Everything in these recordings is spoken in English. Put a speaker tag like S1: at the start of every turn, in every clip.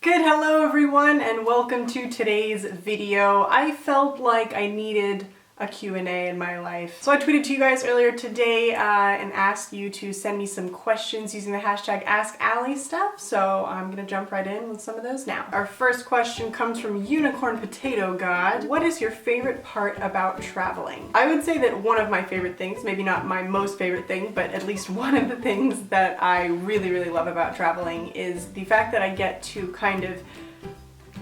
S1: Good, hello everyone, and welcome to today's video. I felt like I needed a Q&A in my life. So I tweeted to you guys earlier today and asked you to send me some questions using the hashtag #AskAlliStuff, so I'm gonna jump right in with some of those now. Our first question comes from Unicorn Potato God. What is your favorite part about traveling? I would say that one of my favorite things, maybe not my most favorite thing, but at least one of the things that I really love about traveling is the fact that I get to kind of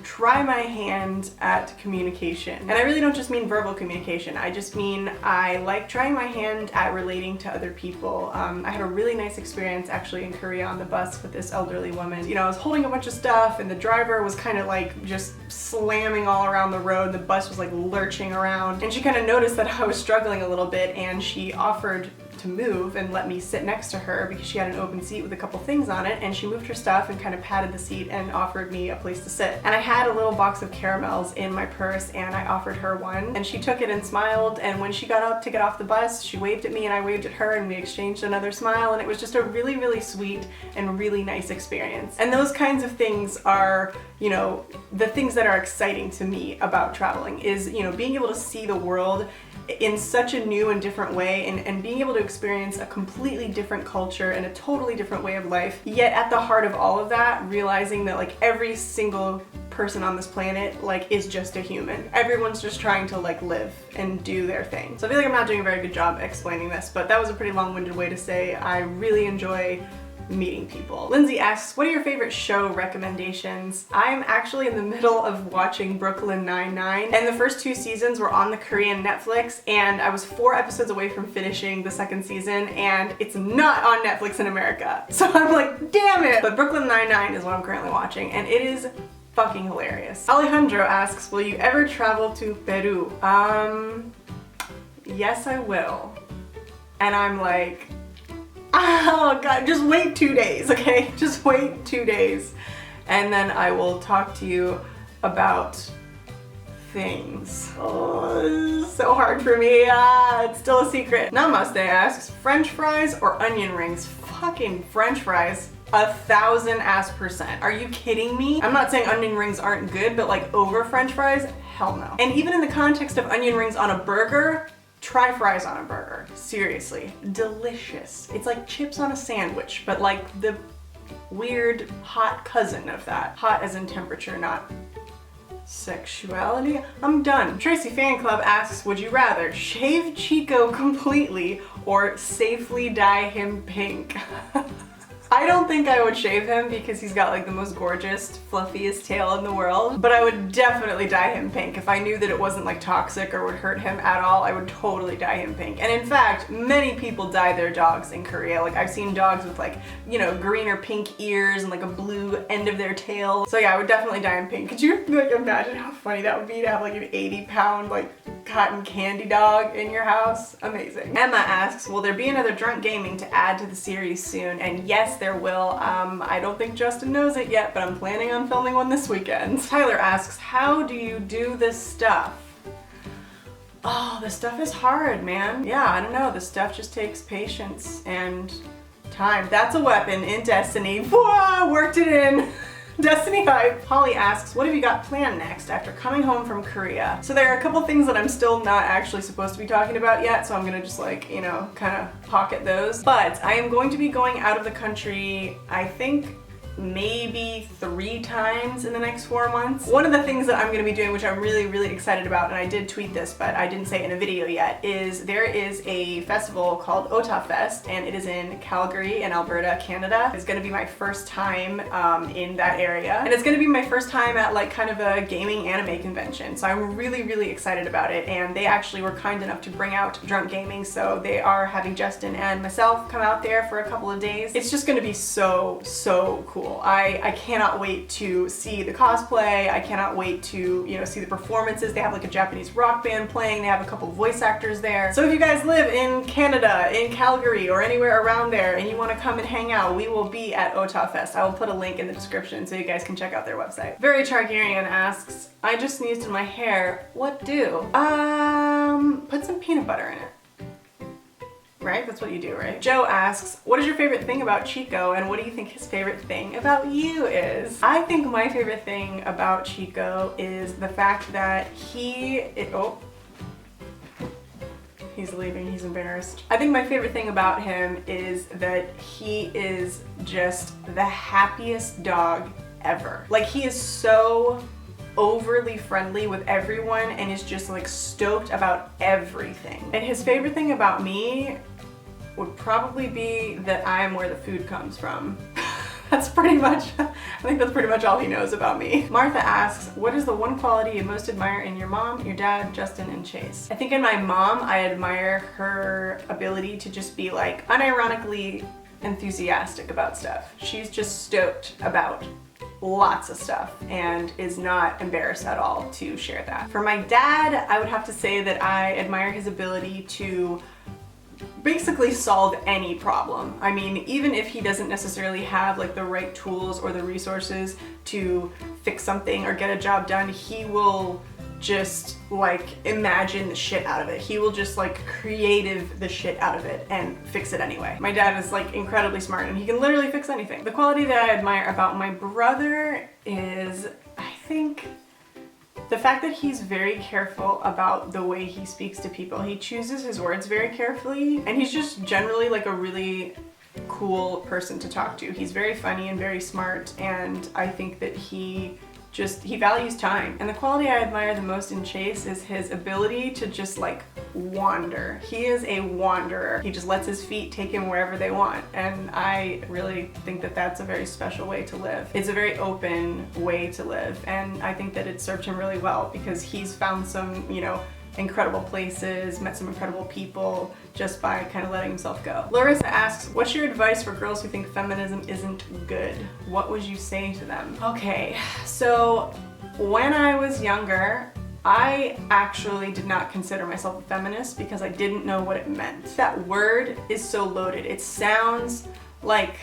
S1: try my hand at communication. And I really don't just mean verbal communication, I just mean I like trying my hand at relating to other people. I had a really nice experience actually in Korea on the bus with this elderly woman. You know, I was holding a bunch of stuff and the driver was kind of like just slamming all around the road. The bus was like lurching around and she kind of noticed that I was struggling a little bit and she offered to move and let me sit next to her because she had an open seat with a couple things on it, and she moved her stuff and kind of patted the seat and offered me a place to sit. And I had a little box of caramels in my purse and I offered her one and she took it and smiled, and when she got up to get off the bus she waved at me and I waved at her and we exchanged another smile, and it was just a really sweet and really nice experience. And those kinds of things are, you know, the things that are exciting to me about traveling is, you know, being able to see the world in such a new and different way and being able to experience a completely different culture and a totally different way of life, yet at the heart of all of that realizing that like every single person on this planet like is just a human. Everyone's just trying to like live and do their thing. So I feel like I'm not doing a very good job explaining this, but that was a pretty long-winded way to say I really enjoy meeting people. Lindsay asks, what are your favorite show recommendations? I'm actually in the middle of watching Brooklyn Nine-Nine, and the first 2 seasons were on the Korean Netflix, and I was 4 episodes away from finishing the 2nd season, and it's not on Netflix in America. So I'm like, damn it! But Brooklyn Nine-Nine is what I'm currently watching, and it is fucking hilarious. Alejandro asks, will you ever travel to Peru? Yes, I will. And I'm like, oh god, just wait 2 days, okay? Just wait 2 days and then I will talk to you about things. Oh, this is so hard for me. It's still a secret. Namaste asks, French fries or onion rings? Fucking French fries. 1000%. Are you kidding me? I'm not saying onion rings aren't good, but like over French fries? Hell no. And even in the context of onion rings on a burger, try fries on a burger. Seriously. Delicious. It's like chips on a sandwich, but like the weird hot cousin of that. Hot as in temperature, not sexuality. I'm done. Tracy Fan Club asks, would you rather shave Chico completely or safely dye him pink? I don't think I would shave him because he's got like the most gorgeous, fluffiest tail in the world, but I would definitely dye him pink. If I knew that it wasn't like toxic or would hurt him at all, I would totally dye him pink. And in fact, many people dye their dogs in Korea. Like I've seen dogs with like, you know, green or pink ears and like a blue end of their tail. So yeah, I would definitely dye him pink. Could you like imagine how funny that would be to have like an 80-pound like cotton candy dog in your house? Amazing. Emma asks, will there be another Drunk Gaming to add to the series soon? And yes, there will. I don't think Justin knows it yet, but I'm planning on filming one this weekend. Tyler asks, how do you do this stuff? Oh, this stuff is hard, man. Yeah, I don't know. This stuff just takes patience and time. That's a weapon in Destiny. Whoa, worked it in. Destiny hype. Holly asks, what have you got planned next after coming home from Korea? So there are a couple things that I'm still not actually supposed to be talking about yet, so I'm gonna just like, you know, kind of pocket those. But I am going to be going out of the country, I think maybe 3 times in the next 4 months. One of the things that I'm going to be doing, which I'm really excited about, and I did tweet this but I didn't say it in a video yet, is there is a festival called Ota Fest, and it is in Calgary in Alberta, Canada. It's going to be my first time in that area, and it's going to be my first time at like kind of a gaming anime convention, so I'm really excited about it. And they actually were kind enough to bring out Drunk Gaming, so they are having Justin and myself come out there for a couple of days. It's just going to be so cool. I cannot wait to see the cosplay. I cannot wait to, you know, see the performances. They have like a Japanese rock band playing. They have a couple voice actors there. So if you guys live in Canada, in Calgary, or anywhere around there and you want to come and hang out, we will be at Ota Fest. I will put a link in the description so you guys can check out their website. Very Targaryen asks, I just sneezed in my hair. What do? Put some peanut butter in it. right? That's what you do, right? Joe asks, what is your favorite thing about Chico and what do you think his favorite thing about you is? I think my favorite thing about Chico is the fact that he's leaving, he's embarrassed. I think my favorite thing about him is that he is just the happiest dog ever. Like, he is so overly friendly with everyone and is just like stoked about everything. And his favorite thing about me would probably be that I'm where the food comes from. I think that's pretty much all he knows about me. Martha asks, what is the one quality you most admire in your mom, your dad, Justin, and Chase? I think in my mom, I admire her ability to just be like unironically enthusiastic about stuff. She's just stoked about lots of stuff and is not embarrassed at all to share that. For my dad, I would have to say that I admire his ability to basically solve any problem. I mean, even if he doesn't necessarily have like the right tools or the resources to fix something or get a job done, he will just like imagine the shit out of it. He will just like creative the shit out of it and fix it anyway. My dad is like incredibly smart and he can literally fix anything. The quality that I admire about my brother is, I think, the fact that he's very careful about the way he speaks to people. He chooses his words very carefully and he's just generally like a really cool person to talk to. He's very funny and very smart, and I think that he values time. And the quality I admire the most in Chase is his ability to just like wander. He is a wanderer. He just lets his feet take him wherever they want. And I really think that that's a very special way to live. It's a very open way to live. And I think that it served him really well because he's found some, incredible places, met some incredible people just by kind of letting himself go. Larissa asks, what's your advice for girls who think feminism isn't good? What would you say to them? Okay, so when I was younger, I actually did not consider myself a feminist because I didn't know what it meant. That word is so loaded. It sounds like,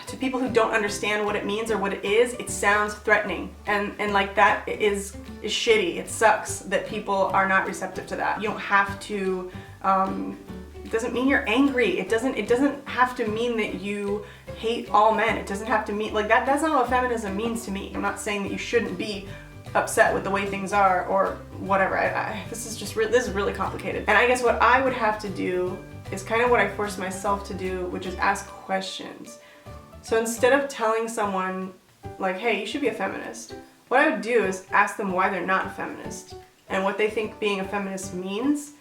S1: to people who don't understand what it means or what it is, it sounds threatening. And like that is shitty. It sucks that people are not receptive to that. You don't have to, it doesn't mean you're angry. It doesn't have to mean that you hate all men. It doesn't have to mean, like that's not what feminism means to me. I'm not saying that you shouldn't be upset with the way things are or whatever. This is really complicated. And I guess what I would have to do is kind of what I force myself to do, which is ask questions. So instead of telling someone like, hey, you should be a feminist, what I would do is ask them why they're not a feminist and what they think being a feminist means,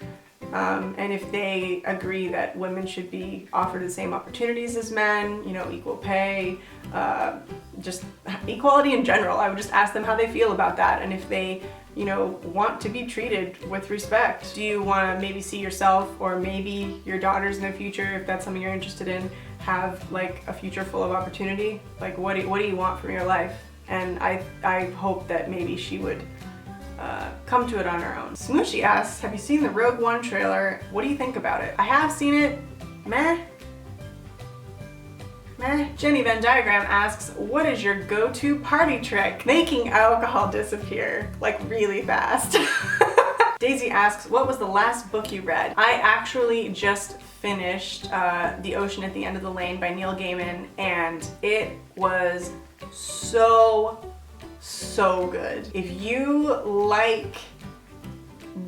S1: and if they agree that women should be offered the same opportunities as men, equal pay, just equality in general. I would just ask them how they feel about that and if they want to be treated with respect. Do you want to maybe see yourself or maybe your daughters in the future, if that's something you're interested in, have like a future full of opportunity? Like what do you want from your life? And I hope that maybe she would come to it on her own. Smooshy asks, have you seen the Rogue One trailer? What do you think about it? I have seen it. Meh. Jenny Venn Diagram asks, what is your go-to party trick? Making alcohol disappear, like really fast. Daisy asks, what was the last book you read? I actually just finished The Ocean at the End of the Lane by Neil Gaiman, and it was so good. If you like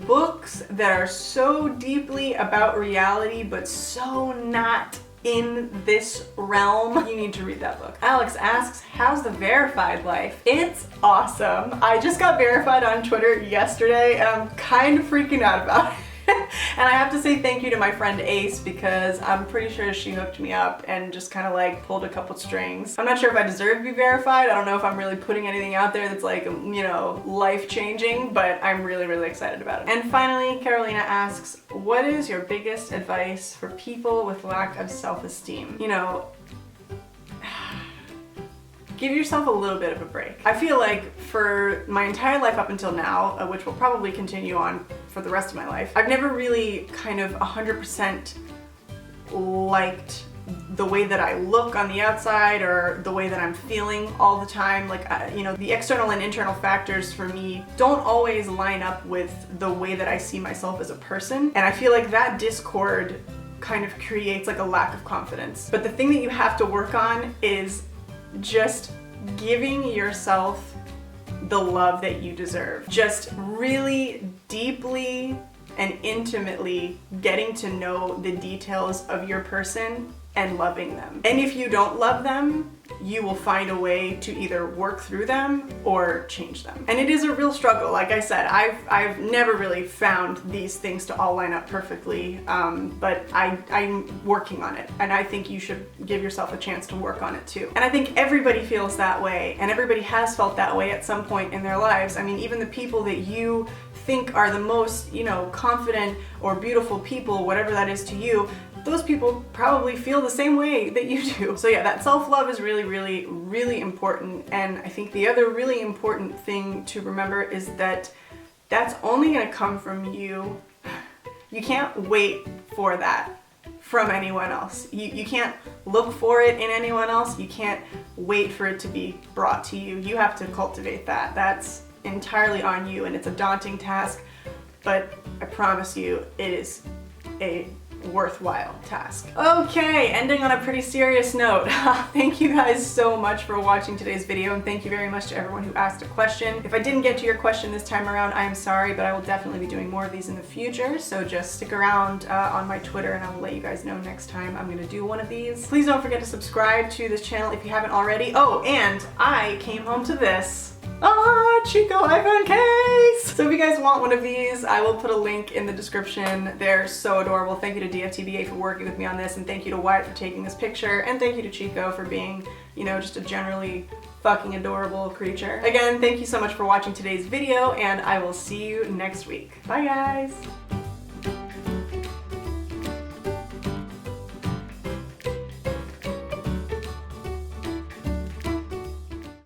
S1: books that are so deeply about reality but so not in this realm, you need to read that book. Alex asks, how's the verified life? It's awesome. I just got verified on Twitter yesterday and I'm kind of freaking out about it. And I have to say thank you to my friend Ace because I'm pretty sure she hooked me up and just kind of like pulled a couple strings. I'm not sure if I deserve to be verified. I don't know if I'm really putting anything out there that's like, life-changing, but I'm really excited about it. And finally, Carolina asks, what is your biggest advice for people with lack of self-esteem? Give yourself a little bit of a break. I feel like for my entire life up until now, which will probably continue on for the rest of my life, I've never really kind of 100% liked the way that I look on the outside or the way that I'm feeling all the time. Like, you know, the external and internal factors for me don't always line up with the way that I see myself as a person. And I feel like that discord kind of creates like a lack of confidence. But the thing that you have to work on is just giving yourself the love that you deserve. Just really deeply and intimately getting to know the details of your person and loving them. And if you don't love them, you will find a way to either work through them or change them. And it is a real struggle. Like I said, I've never really found these things to all line up perfectly, but I'm working on it. And I think you should give yourself a chance to work on it too. And I think everybody feels that way, and everybody has felt that way at some point in their lives. I mean, even the people that you think are the most, you know, confident or beautiful people, whatever that is to you, those people probably feel the same way that you do. So yeah, that self-love is really, really, really important. And I think the other really important thing to remember is that that's only gonna come from you. You can't wait for that from anyone else. You can't look for it in anyone else. You can't wait for it to be brought to you. You have to cultivate that. That's entirely on you, and it's a daunting task, but I promise you it is a worthwhile task. Okay, ending on a pretty serious note. Thank you guys so much for watching today's video, and thank you very much to everyone who asked a question. If I didn't get to your question this time around, I am sorry, but I will definitely be doing more of these in the future, so just stick around on my Twitter and I will let you guys know next time I'm gonna do one of these. Please don't forget to subscribe to this channel if you haven't already. Oh, and I came home to this. CHICO iPhone case! So if you guys want one of these, I will put a link in the description. They're so adorable. Thank you to DFTBA for working with me on this, and thank you to Wyatt for taking this picture, and thank you to CHICO for being, you know, just a generally fucking adorable creature. Again, thank you so much for watching today's video, and I will see you next week. Bye guys!